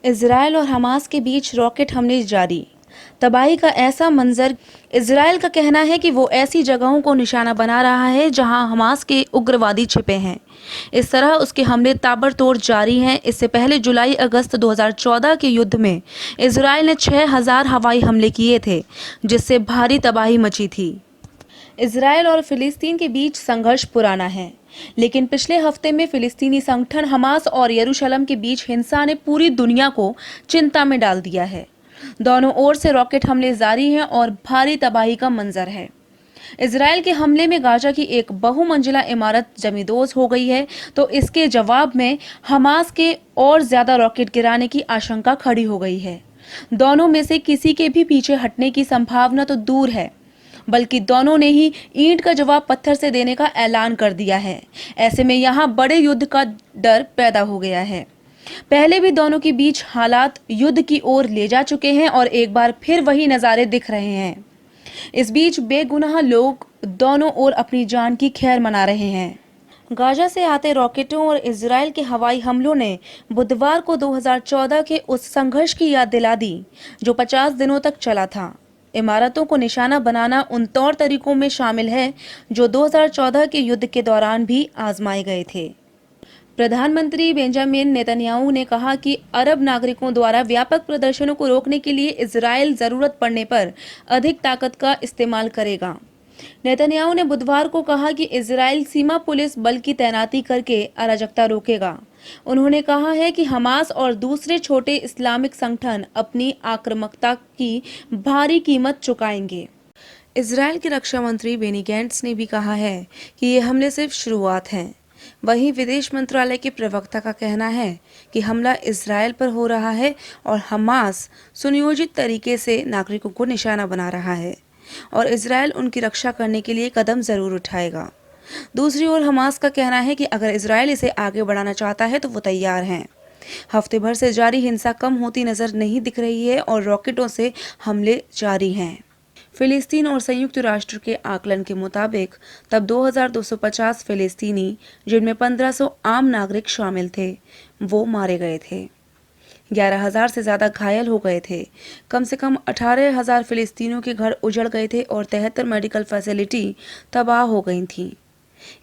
Israel और Hamas के बीच rocket हमले जारी। तबाही का ऐसा मंजर। इजरायल का कहना है कि वो ऐसी जगहों को निशाना बना रहा है जहां हमास के उग्रवादी छिपे हैं। इस तरह उसके हमले ताबड़तोड़ जारी हैं। इससे पहले जुलाई अगस्त 2014 के युद्ध में इजरायल ने 6000 हवाई हमले किए थे, जिससे भारी तबाही मची थी। इजरायल और फिलिस्तीन के बीच संघर्ष पुराना है, लेकिन पिछले हफ्ते में फिलिस्तीनी संगठन हमास और यरूशलेम के बीच हिंसा ने पूरी दुनिया को चिंता में डाल दिया है। दोनों ओर से रॉकेट हमले जारी हैं और भारी तबाही का मंजर है। इजरायल के हमले में गाजा की एक बहुमंजिला इमारत जमींदोज हो गई है, तो इसके जवाब में हमास के और ज्यादा रॉकेट गिराने की आशंका खड़ी हो गई है। दोनों में से किसी के भी पीछे हटने की संभावना तो दूर है, बल्कि दोनों ने ही ईंट का जवाब पत्थर से देने का ऐलान कर दिया है। ऐसे में यहाँ बड़े युद्ध का डर पैदा हो गया है। पहले भी दोनों के बीच हालात युद्ध की ओर ले जा चुके हैं और एक बार फिर वही नज़ारे दिख रहे हैं। इस बीच बेगुनाह लोग दोनों ओर अपनी जान की खैर मना रहे हैं। गाजा से आते रॉकेटों और इजरायल के हवाई हमलों ने बुधवार को 2014 के उस संघर्ष की याद दिला दी जो 50 दिनों तक चला था। इमारतों को निशाना बनाना उन तौर तरीकों में शामिल है जो 2014 के युद्ध के दौरान भी आजमाए गए थे। प्रधानमंत्री बेंजामिन नेतन्याहू ने कहा कि अरब नागरिकों द्वारा व्यापक प्रदर्शनों को रोकने के लिए इजरायल जरूरत पड़ने पर अधिक ताकत का इस्तेमाल करेगा। नेतन्याहू ने बुधवार को कहा कि इजरायल सीमा पुलिस बल की तैनाती करके अराजकता रोकेगा। उन्होंने कहा है कि हमास और दूसरे छोटे इस्लामिक संगठन अपनी आक्रामकता की भारी कीमत चुकाएंगे। इजरायल के रक्षा मंत्री बेनी गैंट्स ने भी कहा है कि ये हमले सिर्फ शुरुआत हैं। वहीं विदेश मंत्रालय के प्रवक्ता का कहना है कि हमला इजरायल पर हो रहा है और हमास सुनियोजित तरीके से नागरिकों को निशाना बना रहा है और इजरायल उनकी रक्षा करने के लिए कदम जरूर उठाएगा। दूसरी ओर हमास का कहना है कि अगर इजरायल इसे आगे बढ़ाना चाहता है तो वो तैयार हैं। हफ्ते भर से जारी हिंसा कम होती नजर नहीं दिख रही है और रॉकेटों से हमले जारी हैं। फिलिस्तीन और संयुक्त राष्ट्र के आकलन के मुताबिक तब 2250 फिलिस्तीनी, जिनमें 1500 आम नागरिक शामिल थे, वो मारे गए थे। 11,000 से ज़्यादा घायल हो गए थे। कम से कम 18,000 फिलिस्तीनियों के घर उजड़ गए थे और 73 मेडिकल फैसिलिटी तबाह हो गई थीं।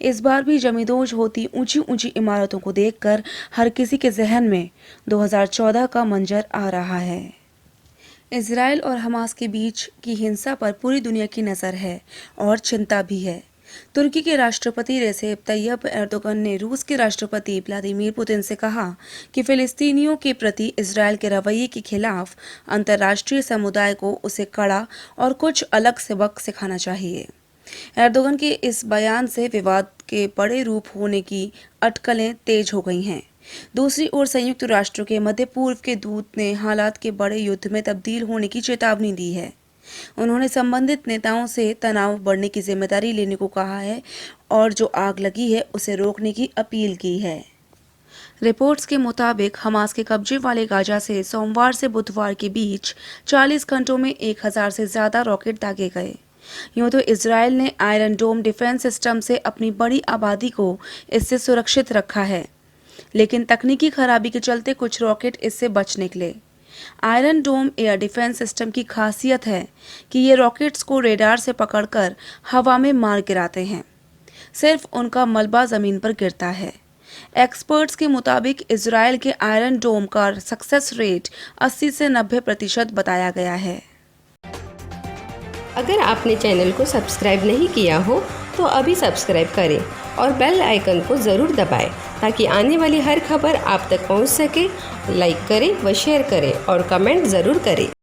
इस बार भी जमींदोज होती ऊंची ऊंची इमारतों को देखकर हर किसी के जहन में 2014 का मंजर आ रहा है। इजरायल और हमास के बीच की हिंसा पर पूरी दुनिया की नज़र है और चिंता भी है। तुर्की के राष्ट्रपति रेसेप तैयब एर्दोगन ने रूस के राष्ट्रपति व्लादिमीर पुतिन से कहा कि फिलिस्तीनियों के प्रति इजरायल के रवैये के खिलाफ अंतर्राष्ट्रीय समुदाय को उसे कड़ा और कुछ अलग सबक सिखाना चाहिए। एर्दोगन के इस बयान से विवाद के बड़े रूप होने की अटकलें तेज हो गई हैं। दूसरी ओर संयुक्त राष्ट्र के मध्य पूर्व के दूत ने हालात के बड़े युद्ध में तब्दील होने की चेतावनी दी है। उन्होंने संबंधित नेताओं से तनाव बढ़ने की जिम्मेदारी लेने को कहा है और जो आग लगी है उसे रोकने की अपील की है। रिपोर्ट्स के मुताबिक हमास के कब्जे वाले गाजा से सोमवार से बुधवार के बीच 40 घंटों में 1000 से ज़्यादा रॉकेट दागे गए। यूँ तो इजरायल ने आयरन डोम डिफेंस सिस्टम से अपनी बड़ी आबादी को इससे सुरक्षित रखा है, लेकिन तकनीकी खराबी के चलते कुछ रॉकेट इससे बच निकले। आयरन डोम एयर डिफेंस सिस्टम की खासियत है कि ये रॉकेट्स को रेडार से पकड़कर हवा में मार गिराते हैं। सिर्फ उनका मलबा ज़मीन पर गिरता है। एक्सपर्ट्स के मुताबिक इजरायल के आयरन डोम का सक्सेस रेट 80 से 90% बताया गया है। अगर आपने चैनल को सब्सक्राइब नहीं किया हो तो अभी सब्सक्राइब करें और बेल आइकन को ज़रूर दबाएं ताकि आने वाली हर खबर आप तक पहुंच सके। लाइक करें व शेयर करें और कमेंट ज़रूर करें।